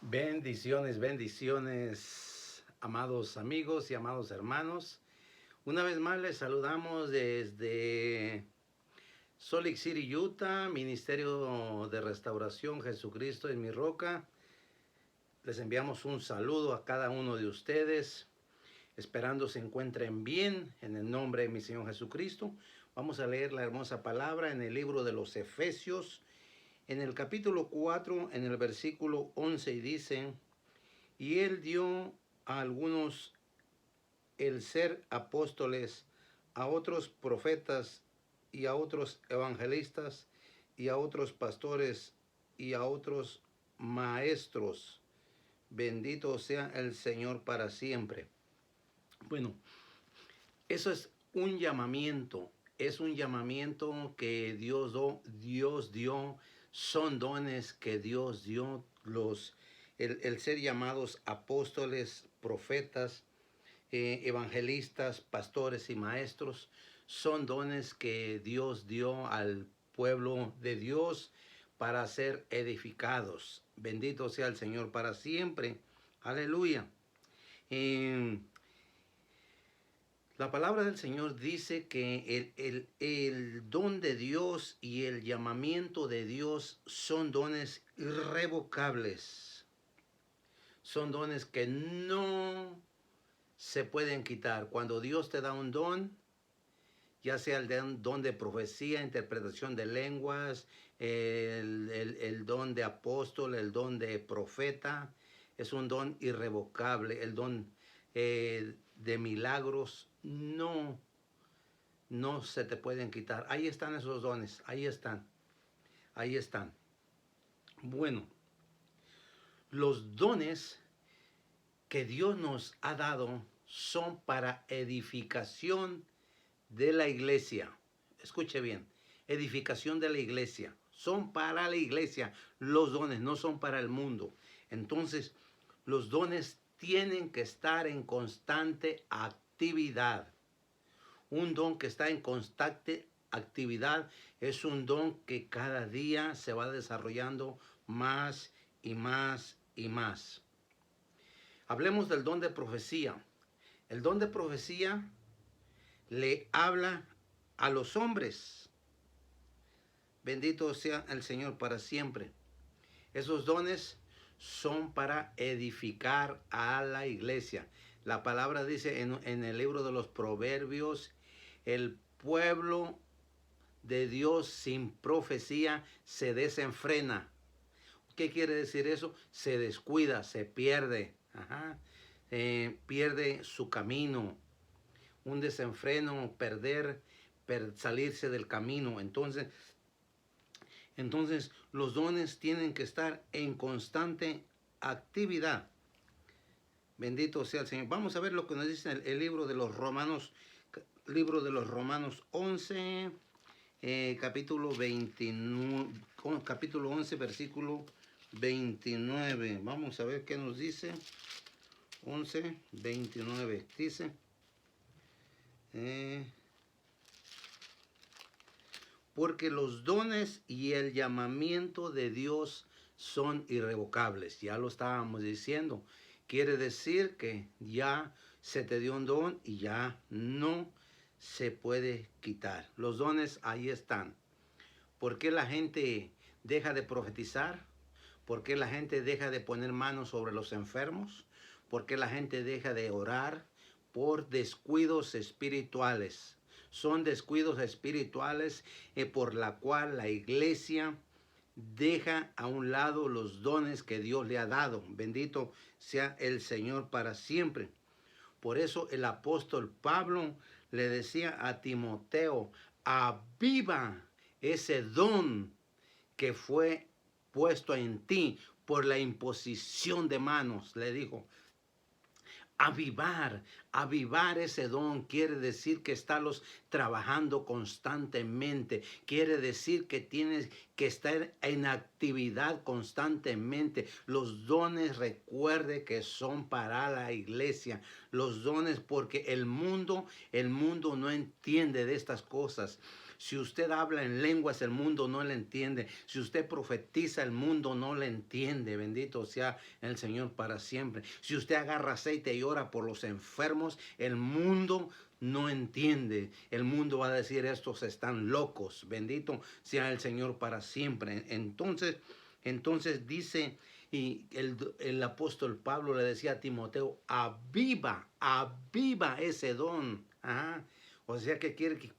Bendiciones, bendiciones, amados amigos y amados hermanos. Una vez más les saludamos desde Salt Lake City, Utah, Ministerio de Restauración Jesucristo es mi roca. Les enviamos un saludo a cada uno de ustedes, esperando se encuentren bien en el nombre de mi Señor Jesucristo. Vamos a leer la hermosa palabra en el libro de los Efesios, en el capítulo 4, en el versículo 11, y dice: y él dio a algunos el ser apóstoles, a otros profetas, y a otros evangelistas, y a otros pastores, y a otros maestros. Bendito sea el Señor para siempre. Bueno, eso es un llamamiento que Dios dio, son dones que Dios dio, el ser llamados apóstoles, profetas, evangelistas, pastores y maestros, son dones que Dios dio al pueblo de Dios para ser edificados. Bendito sea el Señor para siempre. Aleluya. La palabra del Señor dice que el don de Dios y el llamamiento de Dios son dones irrevocables. Son dones que no se pueden quitar. Cuando Dios te da un don, ya sea el don de profecía, interpretación de lenguas, el don de apóstol, el don de profeta, es un don irrevocable. El don de milagros no se te pueden quitar. Ahí están esos dones, ahí están. Bueno, los dones que Dios nos ha dado son para edificación de la iglesia. Escuche bien, edificación de la iglesia. Son para la iglesia. Los dones no son para el mundo. Entonces, los dones tienen que estar en constante actividad. Un don que está en constante actividad es un don que cada día se va desarrollando más y más y más. Hablemos del don de profecía. El don de profecía le habla a los hombres. Bendito sea el Señor para siempre. Esos dones son para edificar a la iglesia. La palabra dice en el libro de los Proverbios: el pueblo de Dios sin profecía se desenfrena. ¿Qué quiere decir eso? Se descuida, se pierde. Pierde su camino. Un desenfreno, salirse del camino. Entonces, los dones tienen que estar en constante actividad. Bendito sea el Señor. Vamos a ver lo que nos dice el libro de los Romanos, 11, capítulo 29, capítulo 11, versículo 29. Vamos a ver qué nos dice. 11, 29. Dice: porque los dones y el llamamiento de Dios son irrevocables. Ya lo estábamos diciendo. Quiere decir que ya se te dio un don y ya no se puede quitar. Los dones ahí están. ¿Por qué la gente deja de profetizar? ¿Por qué la gente deja de poner manos sobre los enfermos? ¿Por qué la gente deja de orar? Por descuidos espirituales. Son descuidos espirituales por la cual la iglesia deja a un lado los dones que Dios le ha dado. Bendito sea el Señor para siempre. Por eso el apóstol Pablo le decía a Timoteo: aviva ese don que fue puesto en ti por la imposición de manos. Le dijo: avivar ese don quiere decir que estás trabajando constantemente. Quiere decir que tienes que estar en actividad constantemente. Los dones, recuerde que son para la iglesia. Los dones, porque el mundo no entiende de estas cosas. Si usted habla en lenguas, el mundo no le entiende. Si usted profetiza, el mundo no le entiende. Bendito sea el Señor para siempre. Si usted agarra aceite y ora por los enfermos, el mundo no entiende. El mundo va a decir, estos están locos. Bendito sea el Señor para siempre. Entonces dice, y el apóstol Pablo le decía a Timoteo, aviva ese don. Ajá. O sea,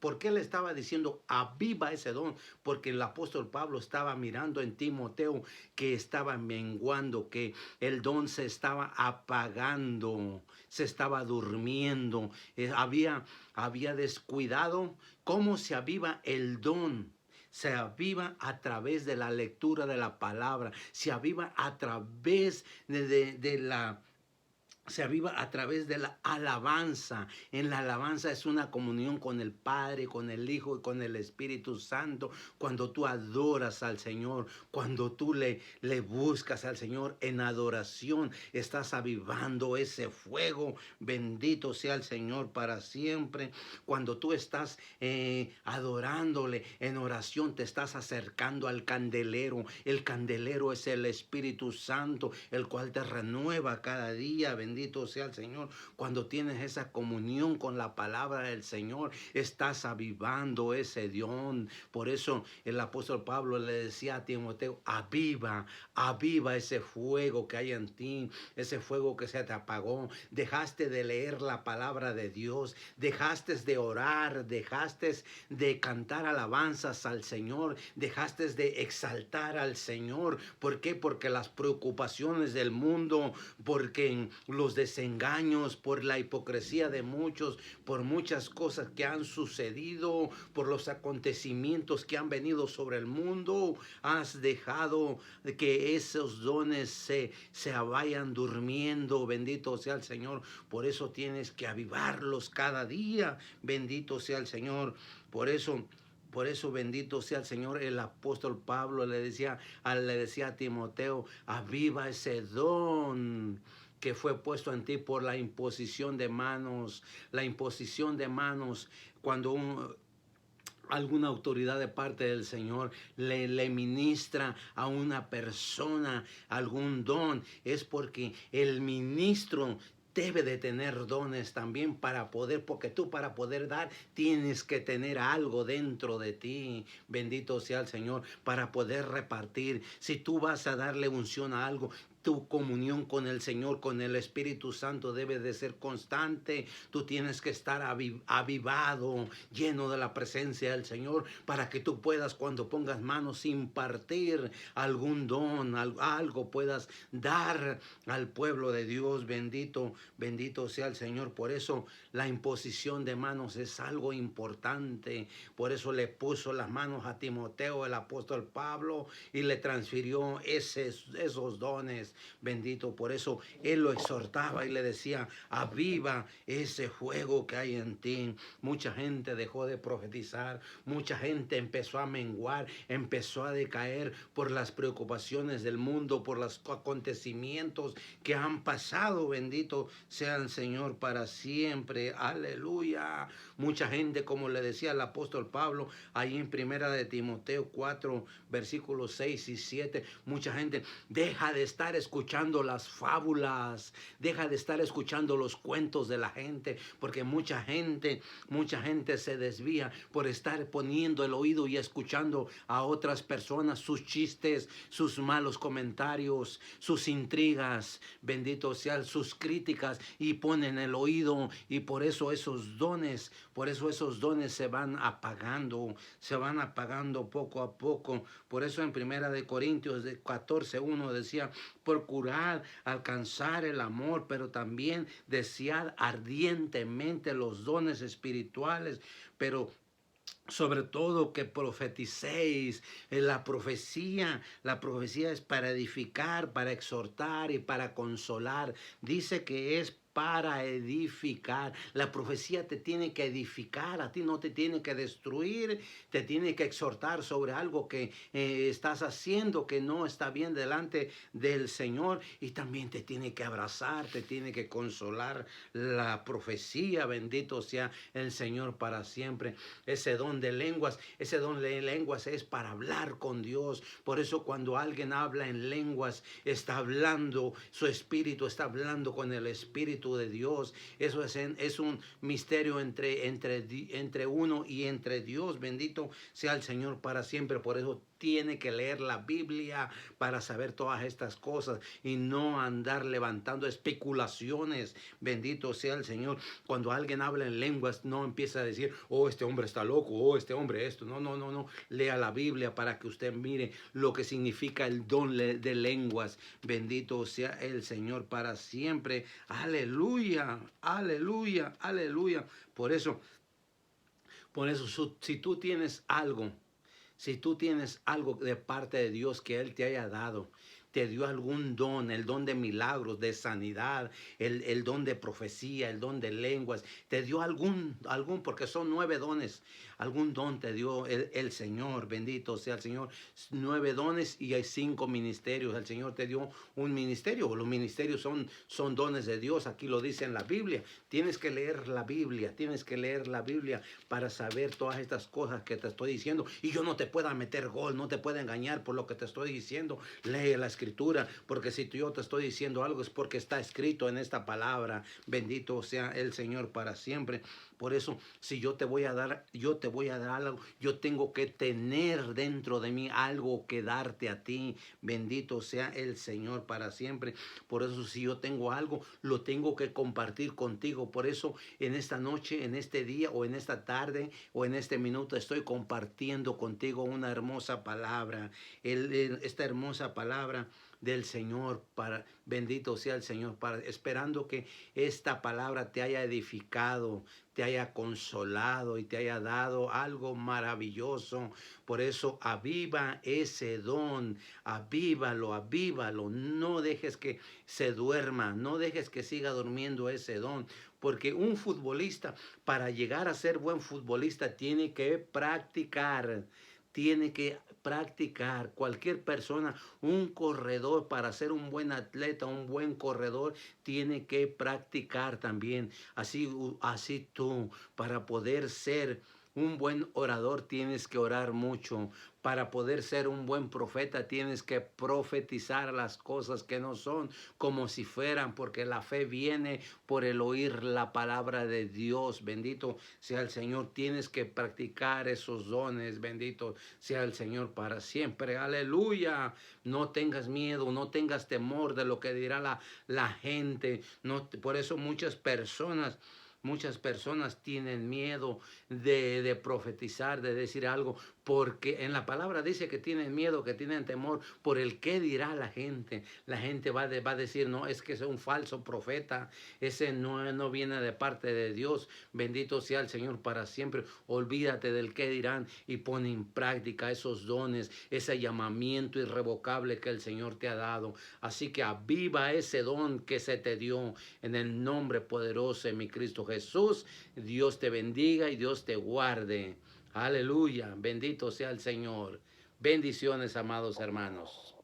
¿por qué le estaba diciendo aviva ese don? Porque el apóstol Pablo estaba mirando en Timoteo que estaba menguando, que el don se estaba apagando, se estaba durmiendo, había descuidado. ¿Cómo se aviva el don? Se aviva a través de la lectura de la palabra, se aviva a través se aviva a través de la alabanza. En la alabanza es una comunión con el Padre, con el Hijo y con el Espíritu Santo. Cuando tú adoras al Señor, cuando tú le buscas al Señor en adoración, estás avivando ese fuego. Bendito sea el Señor para siempre. Cuando tú estás adorándole en oración, te estás acercando al candelero. El candelero es el Espíritu Santo, el cual te renueva cada día. Bendito sea el Señor. Cuando tienes esa comunión con la palabra del Señor, estás avivando ese don. Por eso el apóstol Pablo le decía a Timoteo, aviva ese fuego que hay en ti, ese fuego que se te apagó. Dejaste de leer la palabra de Dios, dejaste de orar, dejaste de cantar alabanzas al Señor, dejaste de exaltar al Señor. ¿Por qué? Porque las preocupaciones del mundo, porque los desengaños, por la hipocresía de muchos, por muchas cosas que han sucedido, por los acontecimientos que han venido sobre el mundo, has dejado que esos dones se vayan durmiendo. Bendito sea el Señor. Por eso tienes que avivarlos cada día. Bendito sea el Señor. Por eso, bendito sea el Señor. El apóstol Pablo le decía a Timoteo, aviva ese don que fue puesto en ti por la imposición de manos. La imposición de manos, cuando alguna autoridad de parte del Señor le ministra a una persona algún don, es porque el ministro debe de tener dones también porque tú para poder dar tienes que tener algo dentro de ti. Bendito sea el Señor, para poder repartir. Si tú vas a darle unción a algo, tu comunión con el Señor, con el Espíritu Santo debe de ser constante. Tú tienes que estar avivado, lleno de la presencia del Señor, para que tú puedas, cuando pongas manos, impartir algún don, algo puedas dar al pueblo de Dios. Bendito sea el Señor. Por eso la imposición de manos es algo importante. Por eso le puso las manos a Timoteo, el apóstol Pablo, y le transfirió esos dones. Bendito. Por eso él lo exhortaba y le decía, aviva ese fuego que hay en ti. Mucha gente dejó de profetizar, mucha gente empezó a menguar, empezó a decaer por las preocupaciones del mundo, por los acontecimientos que han pasado. Bendito sea el Señor para siempre. Aleluya. Mucha gente, como le decía el apóstol Pablo ahí en primera de Timoteo 4 versículos 6 y 7, mucha gente deja de estar escuchando las fábulas, deja de estar escuchando los cuentos de la gente, porque mucha gente se desvía por estar poniendo el oído y escuchando a otras personas, sus chistes, sus malos comentarios, sus intrigas, bendito sea, sus críticas, y ponen el oído, y por eso esos dones se van apagando poco a poco. Por eso en primera de Corintios 14:1 decía, procurar alcanzar el amor, pero también desear ardientemente los dones espirituales, pero sobre todo que profeticéis. La profecía es para edificar, para exhortar y para consolar. Dice que es para edificar. La profecía te tiene que edificar, a ti no te tiene que destruir, te tiene que exhortar sobre algo que estás haciendo que no está bien delante del Señor, y también te tiene que abrazar, te tiene que consolar. La profecía, bendito sea el Señor para siempre. Ese don de lenguas, ese don de lenguas es para hablar con Dios. Por eso cuando alguien habla en lenguas, está hablando, su espíritu está hablando con el Espíritu de Dios. Eso es un misterio entre uno y entre Dios. Bendito sea el Señor para siempre. Por eso tiene que leer la Biblia para saber todas estas cosas y no andar levantando especulaciones. Bendito sea el Señor. Cuando alguien habla en lenguas, no empieza a decir, oh, este hombre está loco, oh, este hombre esto. No, no, no, no. Lea la Biblia para que usted mire lo que significa el don de lenguas. Bendito sea el Señor para siempre. Aleluya, aleluya, aleluya. Por eso, si tú tienes algo, si tú tienes algo de parte de Dios que Él te haya dado, te dio algún don, el don de milagros, de sanidad, el don de profecía, el don de lenguas, te dio porque son 9 dones, algún don te dio el Señor, bendito sea el Señor. 9 dones y hay 5 ministerios. El Señor te dio un ministerio. Los ministerios son dones de Dios. Aquí lo dice en la Biblia. Tienes que leer la Biblia, tienes que leer la Biblia para saber todas estas cosas que te estoy diciendo. Y yo no te pueda meter gol, no te pueda engañar por lo que te estoy diciendo. Lee la Escritura, porque si yo te estoy diciendo algo es porque está escrito en esta palabra. Bendito sea el Señor para siempre. Por eso, si yo te voy a dar algo, yo tengo que tener dentro de mí algo que darte a ti. Bendito sea el Señor para siempre. Por eso, si yo tengo algo, lo tengo que compartir contigo. Por eso, en esta noche, en este día, o en esta tarde, o en este minuto, estoy compartiendo contigo una hermosa palabra. Esta hermosa palabra del Señor, bendito sea el Señor, esperando que esta palabra te haya edificado, te haya consolado y te haya dado algo maravilloso. Por eso aviva ese don, avívalo, avívalo. No dejes que se duerma, no dejes que siga durmiendo ese don. Porque un futbolista, para llegar a ser buen futbolista, tiene que practicar. Tiene que practicar. Cualquier persona, un corredor, para ser un buen atleta, un buen corredor, tiene que practicar también. Así tú, para poder ser un buen orador, tienes que orar mucho. Para poder ser un buen profeta, tienes que profetizar las cosas que no son como si fueran, porque la fe viene por el oír la palabra de Dios. Bendito sea el Señor. Tienes que practicar esos dones. Bendito sea el Señor para siempre. Aleluya. No tengas miedo, no tengas temor de lo que dirá la gente. No, por eso muchas personas tienen miedo de profetizar, de decir algo, porque en la palabra dice que tienen miedo, que tienen temor por el qué dirá la gente. La gente va a decir, no, es que es un falso profeta, ese no viene de parte de Dios. Bendito sea el Señor para siempre. Olvídate del qué dirán y pon en práctica esos dones, ese llamamiento irrevocable que el Señor te ha dado. Así que aviva ese don que se te dio en el nombre poderoso de mi Cristo Jesús. Dios te bendiga y Dios te guarde. Aleluya, bendito sea el Señor. Bendiciones, amados hermanos.